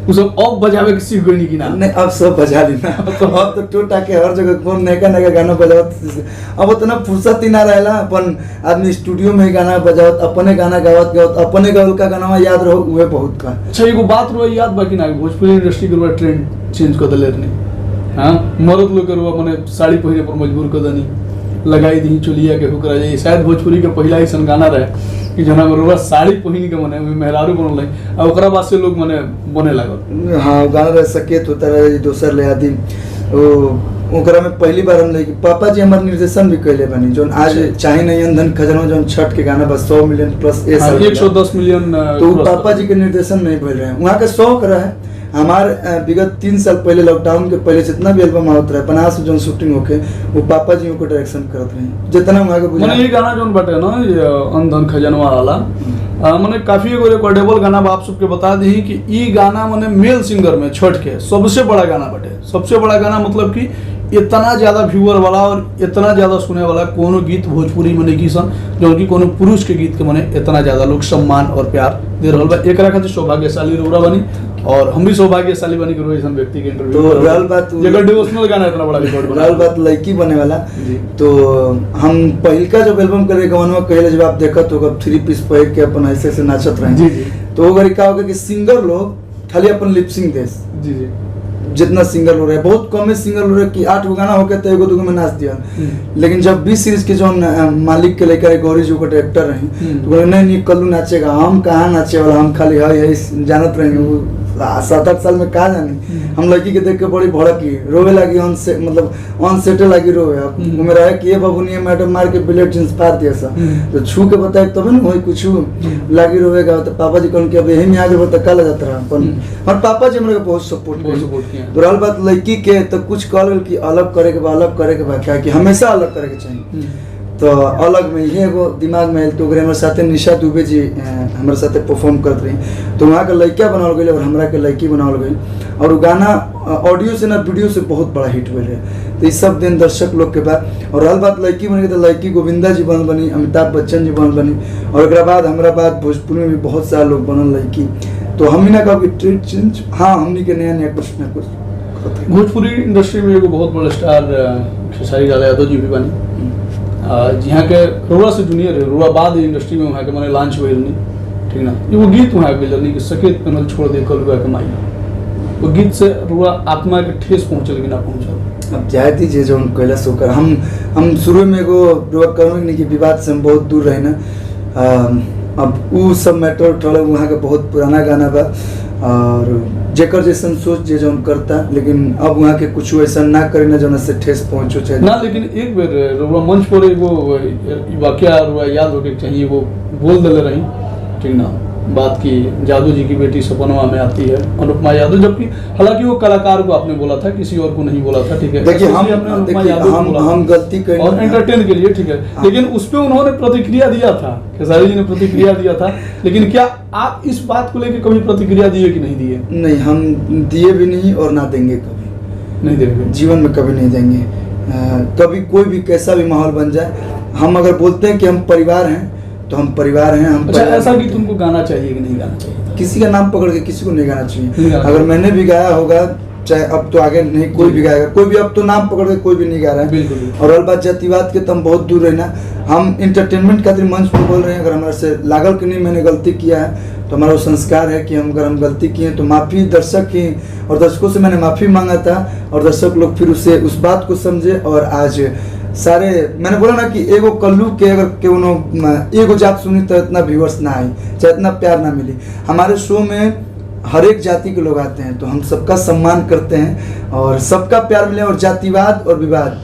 वो सब अब बजावे के सीख गई कि ना? नहीं, अब सब बजा ली ना। तो अब तो टोटा के हर जगह कौन नया नया गाना बजावत, अब उतना फुर्सत ही ना रहेला। अपन आदमी स्टूडियो में ही गाना बजावत, अपने गाना गावत गावत, अपने गावल का गाना याद रहो उहे बहुत का। अच्छा एगो बात रहो याद बाकी ना, भोजपुरी इंडस्ट्री के ट्रेंड चेंज कर दिले रहनी। हाँ, मर्द लोग के माने साड़ी पहने पर मजबूर कर देनी, लगाई दी चोलिया के हुकरा जाए। शायद भोजपुरी के पहला ही गाना रहे कि जना बरोबा साड़ी पहन के मने मेहरारू बनल है, और ओकरा बाद से लोग मने बने लागल। हाँ, गाना रहे सकेत होता रहे दोसर ले आदि ओकरा में पहली बार हम लेके पापा जी हमारे निर्देशन भी कैले बनी, जो आज चाहे नहीं अंधन खजाना जो छठ के गाना बस 100 मिलियन प्लस 110 मिलियन, तो पापा जी के निर्देशन में भइल रहे। वहाँ के शौक रहे हमार विगत 3 साल पहले लॉकडाउन के पहले जितना भी एल्बम आवत रहे बनास जो शूटिंग होके वो पापा जी को डायरेक्शन करत रहे, जितना वहाँ के माने ये गाना जोन बाटे ना ये अंधन खजनवा वाला माने काफी एगो रिकॉर्डेबल गाना बा। आप सबके बता दी कि ई गाना माने मेल सिंगर में छठ के सबसे बड़ा गाना बाटे। सबसे बड़ा गाना मतलब कि इतना ज्यादा व्यूअर वाला और इतना ज्यादा सुने वाला कोनो गीत भोजपुरी में नहीं सन, जो कि कोनो पुरुष के गीत के माने इतना ज्यादा लोग सम्मान और प्यार दे रहल बा। एकरा खातिर सौभाग्यशाली रोरा बनी, और हम भी सौभाग्यशाली बनी कि ऐसा व्यक्ति के इंटरव्यू तो रहल बात जगह डिवोशनल गाना इतना बड़ा रिकॉर्ड बना। रहल बात लड़की बने वाला, तो हम पहिलका जब एल्बम करे गवनवा कहले जब आप देखत हो 3 पीस पहिर के अपन ऐसे ऐसे नाचत रहे जी जी, तो ओकरी का हो कि सिंगर लोग खाली अपन लिपसिंग देस जी जी, जितना सिंगर लोग रहे बहुत कम सिंगर लोग रहे कि 8 गो गाना होके तो एगो 2 गो में नाच दिया। लेकिन जब 20 सीरीज के जो मालिक के लेकर गौरी जी को डायरेक्टर रहे तो बोले नहीं कल्लू नाचेगा, हम कहाँ नाचे वाला, हम खाली है जानत रहे 7-8 साल में कहा जाने। हम लड़की के देख के बड़ी भड़की रोवे लगी, ऑन से मतलब ऑन सेटे लगी रोवे। अब में रहे कि ये बबुनिया मैडम मार के ब्लेड जींस फाड़ दिया सा, तो छू के बताए तब ना वही कुछ लगी रोवेगा। तो पापा जी कहन कि अब यही में आ जाए तो कल जाता रहा अपन, और पापा जी मेरे को बहुत सपोर्ट किया। तो रहल बात लड़की के तो कुछ कहल कि अलग करे के बाद अलग करे के बाद क्या कि हमेशा अलग करे के चाहिए। तो अलग में ये एगो दिमाग में तो हमारे साथे निशा दुबे जी हमारे साथे परफॉर्म करत रही, तो वहाँ के लड़का बनावल गई और हमरा के लड़की बनावल गई, और वो गाना ऑडियो से ना वीडियो से बहुत बड़ा हिट हुए रहे। तो इस सब दिन दर्शक लोग के बाद, और रहल बात लड़की बन गई तो लड़की गोविंदा जी बनल बनी, अमिताभ बच्चन जी बनल बनी, और एक बाद हमारा बाद भोजपुरी में भी बहुत सारा लोग बनल लड़की। तो हम ही ना कहा कि ट्रेंड चेंज, हाँ हमनी के नया नया कुछ ना कुछ। भोजपुरी इंडस्ट्री में एगो बहुत बड़ा स्टार खेसारी लाल यादव जी भी बनी, जहाँ के रोड़ा से जूनियर है, रोड़ा बाद इंडस्ट्री में वहाँ के मैंने लॉन्च हुई नहीं, ठीक ना। ये वो गीत वहाँ के नहीं कि सकेत पेनल छोड़ दे कल हुआ कमाई, वो गीत से रोड़ा आत्मा के ठेस पहुँचल कि ना पहुँचल। अब जाए दीजिए जो कैला सो कर हम शुरू में एगो रोड़ा करूँ नहीं कि विवाद से हम बहुत दूर रहे ना। अब वो सब मैटर उठल वहाँ के बहुत पुराना गाना बा, और जेकर जैसन सोच जे जौन करता, लेकिन अब वहाँ के कुछ ऐसा ना करे ना जौन से ठेस पहुँचो चाहे ना। लेकिन एक बेर रुआ मंच पर एगो वाकया रुआ याद होके चाहिए, वो बोल दिले रही, ठीक ना, बात की जादू जी की बेटी सपनवा में आती है अनुपमा यादव, जबकि हालांकि वो कलाकार को आपने बोला था, किसी और को नहीं बोला था, ठीक है। देखिए हम गलती करें और एंटरटेन के लिए, ठीक है, लेकिन उस पर उन्होंने प्रतिक्रिया दिया था, खेसारी जी ने प्रतिक्रिया दिया था। लेकिन क्या आप इस बात को लेकर कभी प्रतिक्रिया दिए कि नहीं दिए? नहीं, हम दिए भी नहीं और ना देंगे, कभी नहीं देंगे, जीवन में कभी नहीं देंगे। कभी कोई भी कैसा भी माहौल बन जाए, हम अगर बोलते हैं कि हम परिवार हैं तो हम परिवार हैं। हम अच्छा, ऐसा कि तुमको गाना चाहिए कि नहीं गाना चाहिए? किसी का नाम पकड़ के किसी को नहीं गाना चाहिए। अगर मैंने भी गाया होगा, चाहे अब तो आगे नहीं कोई भी गाएगा, कोई भी अब तो नाम पकड़ के कोई भी नहीं गा रहा है। और अलग बात जातिवाद के तो हम बहुत दूर रहना, हम इंटरटेनमेंट खातिर मंच पर बोल रहे हैं। अगर हमारे से लागल कि नहीं मैंने गलती किया है तो हमारा वो संस्कार है कि हम अगर हम गलती किए तो माफ़ी दर्शक की, और दर्शकों से मैंने माफ़ी मांगा था, और दर्शक लोग फिर उसे उस बात को समझे। और आज सारे मैंने बोला ना कि एगो कल्लू के अगर केवनो एगो जात सुनी तो इतना व्यूअर्स ना आई, चाहे इतना प्यार ना मिली। हमारे शो में हर एक जाति के लोग आते हैं, तो हम सबका सम्मान करते हैं और सबका प्यार मिले। और जातिवाद और विवाद,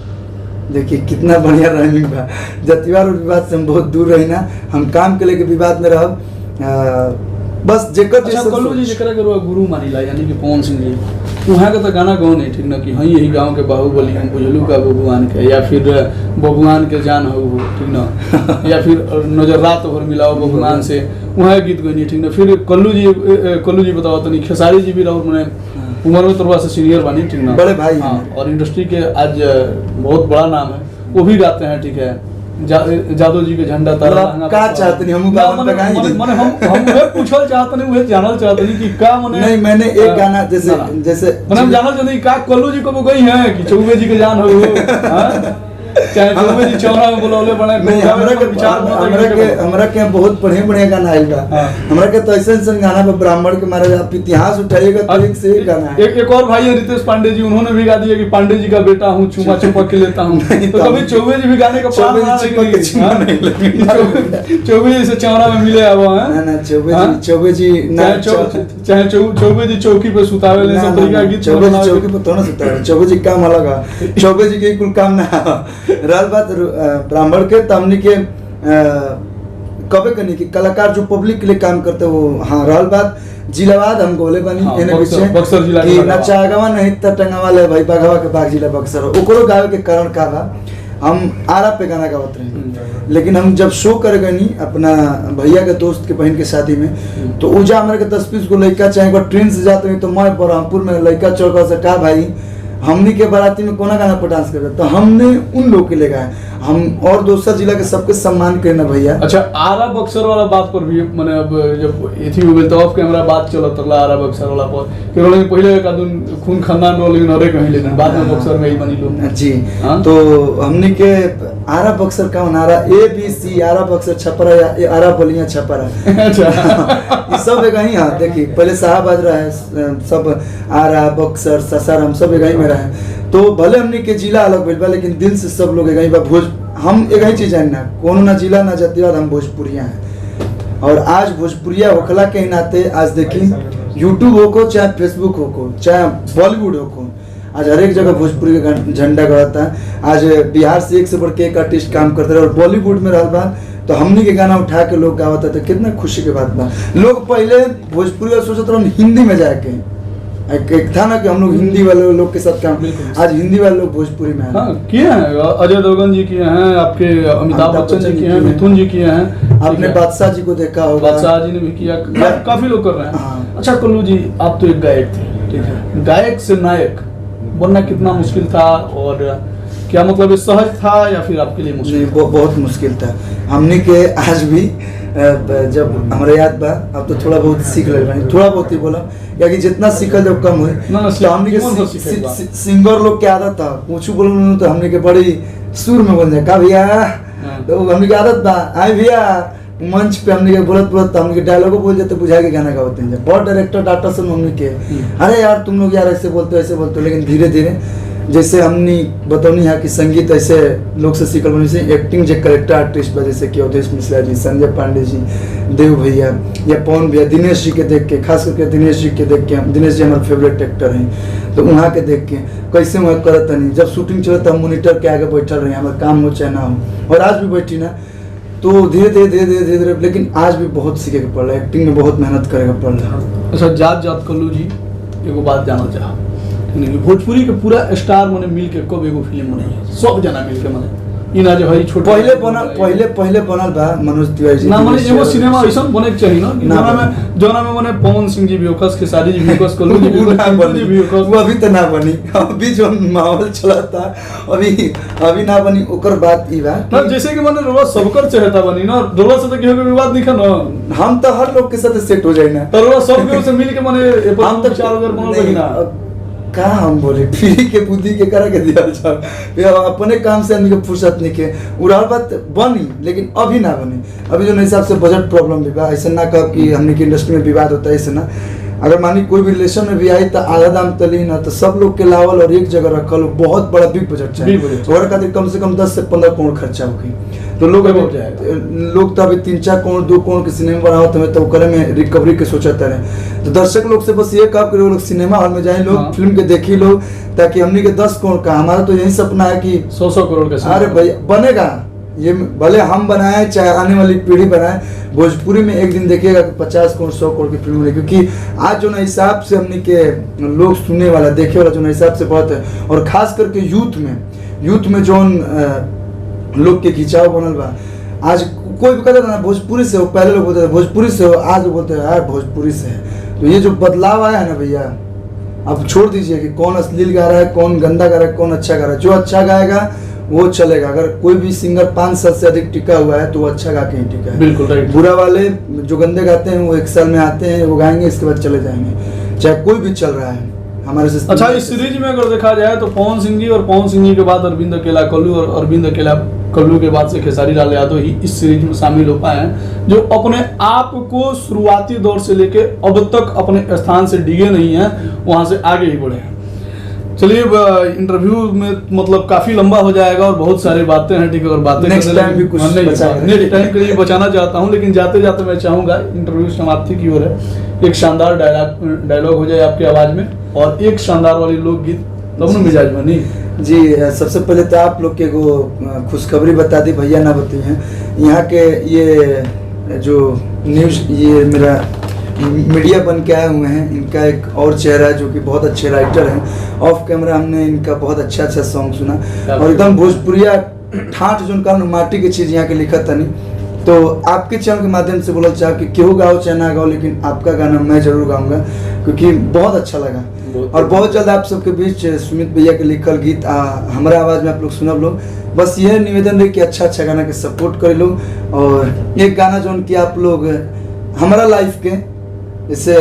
देखिए कितना बढ़िया राइमिंग बा, जातिवाद और विवाद से हम बहुत दूर रहना। हम काम के लेके विवाद में रहब, बस जेकर अच्छा, कल्लू जी जेकरा के गुरु मानिला, यानी कि पवन सिंह जी, वहाँ का तो गाना गाओ नहीं, ठीक ना, कि हाँ यही गाँव के बाहुबली हम बुझलू का बबुआन के, या फिर बबुआन के जान हो, ठीक ना, या फिर नजर रात भर मिलाओ बबुआन से, वहाँ गीत गई, ठीक ना। फिर कल्लू जी बताओ तो नहीं, खेसारी जी भी रहो मैंने उम्र में तोरवा से सीनियर बनी, ठीक ना, बड़े भाई। हाँ, और इंडस्ट्री के आज बहुत बड़ा नाम है, वो भी गाते हैं, ठीक है। जादव जी के झंडा तारा मतलब का चाहते नहीं, हम ना, बावन पे गाएंगे। मने हम वे पूछल चाहते नहीं, वे जानल चाहते नहीं कि का मने नहीं, मैंने एक गाना जैसे मने हम जानल चाहते नहीं का कल्लू जी को गई है कि चौबे जी के जान हो हां, चाहे चौबे जी चौरा में बुलावले बने। नहीं, हमरा के बहुत बढ़िया गाना आइल बा। हमरा के तो ऐसे गाना पे ब्राह्मण के महाराज आप इतिहास उठाइएगा तो एक से एक गाना है। एक और भाई है रितेश पांडे जी, उन्होंने भी गा दिया कि पांडे जी का बेटा हूँ, चुमा चिपक के लेता हूँ। तो कभी चौबे जी भी गाने का चौबे जी से चौरा में मिले अब ना चौबे जी चाहे चौबे जी चौकी पे सुतावे ले सब तरीका गीत चौकी पे तो ना सुतावे, चौबे जी काम अलग है, चौबे जी के कुल काम ना रहल बात ब्राह्मण के तमनी के कबे कनी कि कलाकार जो पब्लिक के लिए काम करते वो हाँ रहल बात जिलावाद हम गोले बनी एने पीछे बक्सर जिला कि नचागवा नहीं त टंगवा ले भाई बागवा के बाग जिला बक्सर ओकरो गावे के कारण का बा हम आरा पे गाना गावत रहे। लेकिन हम जब शो कर गनी अपना भैया के दोस्त के बहन के शादी में तो उजा हमारे के 10-20 गो लड़का चाहे ट्रेन से जाते हैं तो मैं बरहमपुर में लड़का चौका से का भाई हमनी के बाराती में कोना गाना पर डांस कर, तो हमने उन लोग के ले गए हम और दूसरा जिला के सबके सम्मान करना भैया। अच्छा, आरा बक्सर वाला बात पर भी मैंने अब जब एथी हो गेल तो ऑफ कैमरा बात चलत तकला आरा बक्सर वाला पर कि रोले पहले का दिन खून खानदान रोले नरे कहीं लेकिन बाद में बक्सर में ही बनी लोग जी। तो हमनी के आरा बक्सर का नारा ABC आरा बक्सर छपरा या आरा बलिया छपरा। अच्छा ये सब एक ही। हाँ देखिए पहले साहबाज रहा है सब आरा बक्सर सासाराम सब एक ही में रहा, तो भले हमने के जिला अलग भेल बा लेकिन दिल से सब लोग एक ही बा। भोज हम एक ही चीज है ना, कोनो ना जिला ना जातिवाद, हम भोजपुरिया हैं। और आज भोजपुरिया होखला के नाते आज देखी यूट्यूब हो को चाहे फेसबुक हो को चाहे बॉलीवुड हो को, आज हर एक जगह भोजपुरी का झंडा गड़ाता है। आज बिहार से एक से बढ़ के एक आर्टिस्ट काम करते रहे और बॉलीवुड में रहल बा तो हमनी के गाना उठा के लोग गावता तो कितना खुशी के बात बा। लोग पहले भोजपुरी सोचते रहे हिंदी में जाके, एक था ना कि हम लोग हिंदी वाले लोग के साथ काम, आज हिंदी वाले लोग भोजपुरी में किए हैं। अजय देवगन जी किए हैं, आपके अमिताभ बच्चन जी किए हैं, मिथुन जी किए हैं, आपने बादशाह जी को देखा होगा, बादशाह जी ने भी किया, काफी लोग कर रहे हैं। अच्छा कल्लू जी, आप तो एक गायक थे, ठीक है, गायक से नायक बनना कितना मुश्किल था और क्या मतलब ये सहज था या फिर आपके लिए मुश्किल? बहुत मुश्किल था। हमने के आज भी जब हमारे याद बा अब तो थोड़ा बहुत सीख ले रहे, थोड़ा बहुत ही बोला क्योंकि जितना सीखल जब कम हुई तो हमने के सिंगर लोग के आदत था पूछू बोल तो हमने के बड़ी सुर में बोल जाए का भैया, तो हमने की आदत बा आए भैया मंच पे हमने के बोलत हमने के डायलॉग बोल जाते बुझा के गाना गाते हैं। बहुत डायरेक्टर डाटा सुन हमने के अरे यार तुम लोग यार ऐसे बोलते हो ऐसे बोलते हो, लेकिन धीरे धीरे जैसे हमने बतौनी है कि संगीत ऐसे लोग से सीखल बनी से एक्टिंग जो करेक्टर आर्टिस्ट बा जैसे कि अवधेश मिश्रा जी, संजय पांडे जी, देव भैया या पवन भैया, दिनेश जी के देख के, खास करके दिनेश जी के देख के, दिनेश जी हमारे फेवरेट एक्टर हैं, तो वहाँ के देख के कैसे वहाँ करत नहीं। जब शूटिंग चलता हम मोनीटर के आगे बैठल रहे, हमारा काम हो चाहे ना हो, और आज भी बैठी ना तो धीरे धीरे लेकिन आज भी बहुत सीखे के पड़ रहा है, एक्टिंग में बहुत मेहनत करेगा पड़ रहा है। अच्छा जात कल्लू जी एगो बात जानना चाह, भोजपुरी के पूरा स्टार मने मिल के कब एगो फिल्म बनी सब जना मिल के मने इना जो है छोटे पहले बनल बा मनोज तिवारी जी ना मने एगो सिनेमा ऐसा बने के चाहिए ना जोना में मने पवन सिंह जी भी होकस, खेसारी जी भी होकस, कल्लू जी भी होकस, वो अभी तो ना बनी, अभी जो माहौल चलता अभी ना बनी। ओकर बात ई बा ना जैसे कि मने रोज सबकर चाहता बनी ना, रोज से तो केहू के विवाद नहीं ना, हम तो हर लोग के साथ सेट हो जाए ना, तो रोज सब के से मिल के मने हम तो 4 अगर बनल बनी ना का हम बोले पीढ़ी के बुद्धि के करा के दिया जाओ अपने काम से आदमी के फुर्सत नहीं के उड़ाल बात बनी, लेकिन अभी ना बनी। अभी जो हिसाब से बजट प्रॉब्लम भी बा, ऐसा ना कह कि हमने की इंडस्ट्री में विवाद होता है, ऐसे ना अगर मानी कोई भी रिलेशन में भी आई तो आधा दाम तली ना तो सब लोग के लावल और एक जगह रखल बहुत बड़ा बिग बजट चाहिए, और खातिर कम से कम 10 से 15 करोड़ खर्चा होगी। तो लोग तो अभी 3-4 करोड़ 2 करोड़ के सिनेमा बनावत हमें तो करे में रिकवरी के सोचते रहे। तो दर्शक लोग से बस ये कहा कि लोग सिनेमा हॉल में जाए, लोग फिल्म के देखी लोग, ताकि हमने के 10 करोड़ का, हमारा तो यही सपना है कि 100 करोड़ का अरे भैया बनेगा ये, भले हम बनाए चाहे आने वाली पीढ़ी बनाए, भोजपुरी में एक दिन देखिएगा कि 50 करोड़ 100 करोड़ की फिल्म बने, क्योंकि आज जो ना हिसाब से हमने के लोग सुनने वाला देखे वाला जो ना हिसाब से बहुत है, और खास करके यूथ में जो लोग के खिंचाव बनल बा। आज कोई भी कहता था ना भोजपुरी से हो, पहले लोग बोलते थे भोजपुरी से हो, आज लोग बोलते हैं यार भोजपुरी से है। तो ये जो बदलाव आया है ना भैया, अब छोड़ दीजिए कि कौन अश्लील गा रहा है, कौन गंदा गा रहा है, कौन अच्छा गा रहा है। जो अच्छा गाएगा वो चलेगा। अगर कोई भी सिंगर 5 साल से अधिक टिका हुआ है तो वो अच्छा गा के ही टिका है। बिल्कुल राइट। बुरा वाले जो गंदे गाते हैं वो 1 साल में आते हैं, वो गाएंगे, इसके बाद चले जाएंगे, चाहे कोई भी चल रहा है हमारे से। अच्छा, इस सीरीज में अगर देखा जाए तो पवन सिंह जी और पवन सिंह जी के बाद अरविंद अकेला कल्लू और अरविंद अकेला कल्लू के बाद से खेसारी लाल यादव ही इस सीरीज में शामिल हो पाए हैं, जो अपने आप को शुरुआती दौर से लेके अब तक अपने स्थान से डिगे नहीं हैं, वहां से आगे ही बढ़े हैं। चलिए, इंटरव्यू में मतलब काफी लंबा हो जाएगा और बहुत सारी बातें हैं, ठीक है, और बातें नेक्स्ट टाइम भी कुछ नेक्स्ट टाइम के लिए बचाना चाहता हूं, लेकिन जाते जाते मैं चाहूंगा इंटरव्यू समाप्ति की ओर है, एक शानदार डायलॉग हो जाए आपकी आवाज में और एक शानदार वाली लोकगीत, दोनों मिजाज बनी। जी, सबसे पहले तो आप लोग के को खुशखबरी बता दी, भैया ना बताई हैं यहाँ के, ये जो न्यूज़, ये मेरा मीडिया बन के आए हुए हैं, इनका एक और चेहरा है जो कि बहुत अच्छे राइटर हैं। ऑफ कैमरा हमने इनका बहुत अच्छा सॉन्ग सुना और एकदम भोजपुरिया ठाठ जो उनका माटी की चीज़ यहाँ के लिखा था नहीं। तो आपके चैनल के माध्यम से बोला चाह कि क्यों गाओ चाहे ना गाओ, लेकिन आपका गाना मैं जरूर गाऊंगा क्योंकि बहुत अच्छा लगा। और बहुत जल्द आप सबके बीच सुमित भैया के लिखल गीत हमारा आवाज़ में आप लोग सुनब लोग। बस यह निवेदन है कि अच्छा अच्छा गाना के सपोर्ट कर लो। और एक गाना जो कि आप लोग हमारा लाइफ के जैसे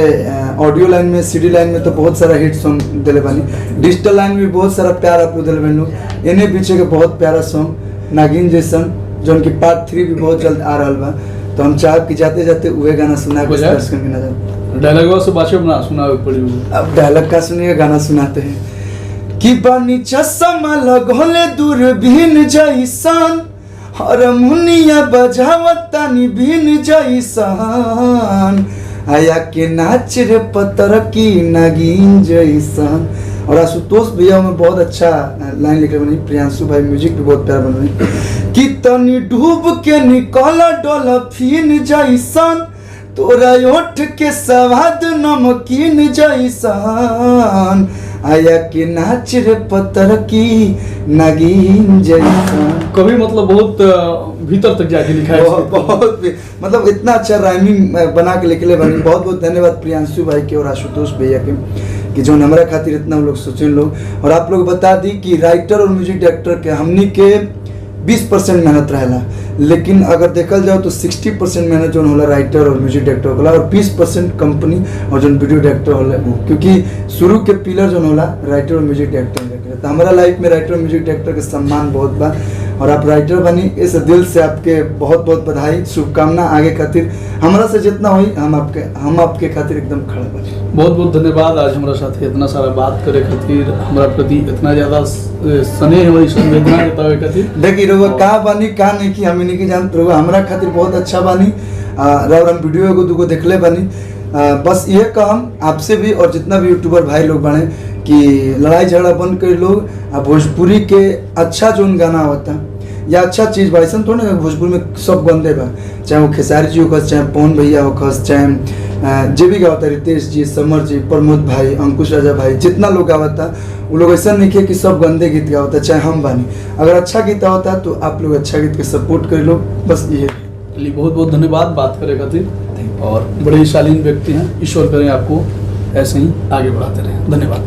ऑडियो लाइन में, सीडी लाइन में तो बहुत सारा हिट सॉन्ग दिले बानी, डिजिटल लाइन में भी बहुत सारा प्यार आप लोग दिले बानी लोग। इन्हें पीछे के बहुत प्यारा सॉन्ग नागिन जैसन जो उनकी पार्ट 3 भी बहुत जल्द आ रहा बा, तो हम चाह कि जाते जाते वह गाना सुना के दर्शकों की नजर डायलॉग से बात ना सुना पड़ी। अब डायलॉग का सुनिए, गाना सुनाते हैं कि बानी चश्मा लगोले दूरबीन जैसन, हारमोनिया बजावता निबीन जैसन, आया के नाच रे पत्थर की नागिन जैसन। और आशुतोष भैया में बहुत अच्छा लाइन लिखे बनी, प्रियांशु भाई म्यूजिक भी बहुत प्यारा बन रही कि तनी डूब के निकल डॉल्फिन जैसन, तोरा ओठ के स्वाद नमकीन जैसन, आया के नाच रे पत्थर की नागिन जैसन। कभी मतलब बहुत भीतर तक जाके लिखा है, बहुत मतलब इतना अच्छा राइमिंग बना के लिखले बनी। बहुत बहुत धन्यवाद प्रियांशु भाई के और आशुतोष भैया के कि जो हमारा खातिर इतना हम लोग सोचे लोग। और आप लोग बता दी कि राइटर और म्यूजिक डायरेक्टर के हमनी के 20% मेहनत रहेला, लेकिन अगर देखल जाओ तो 60% मेहनत जो होला राइटर और म्यूजिक डायरेक्टर होला और 20% कंपनी और जो वीडियो डायरेक्टर होला, क्योंकि शुरू के पिलर जो होला राइटर और म्यूजिक डायरेक्टर। तो हमारा लाइफ में राइटर और म्यूजिक डायरेक्टर के सम्मान बहुत बा और आप राइटर बनी, इस दिल से आपके बहुत बहुत बधाई, शुभकामना आगे खातिर। हमारा से जितना हुई हम आपके खातिर एकदम खड़ा बनी। बहुत बहुत धन्यवाद आज हमारा साथ इतना सारा बात करे खातिर, हमारा प्रति इतना ज्यादा स्नेह हमारी संवेदना जतावे खातिर। देखिए रोवा का बानी का नहीं कि हमें नहीं कि जानते रोवा हमारा खातिर बहुत अच्छा बानी। और हम वीडियो एगो दूगो देखले बानी। बस ये काम आपसे भी और जितना भी यूट्यूबर भाई लोग बने कि लड़ाई झगड़ा बंद कर लोग, भोजपुरी के अच्छा जोन गाना होता या अच्छा चीज़ बा, ऐसा थोड़ा ना भोजपुरी में सब गंदे बा, चाहे वो खेसारी जी हो, चाहे पवन भैया हो, चाहे जे भी गावता, रितेश जी, समर जी, प्रमोद भाई, अंकुश राजा भाई, जितना लोग गावता वो लोग ऐसा नहीं किया कि सब गंदे गीत गावता, चाहे हम बानी। अगर अच्छा गीत होता तो आप लोग अच्छा गीत के सपोर्ट कर लो, बस ये। बहुत बहुत धन्यवाद बात करे खातिर, और बड़े ही शालीन व्यक्ति हैं। ईश्वर करें आपको ऐसे ही आगे बढ़ाते रहें। धन्यवाद।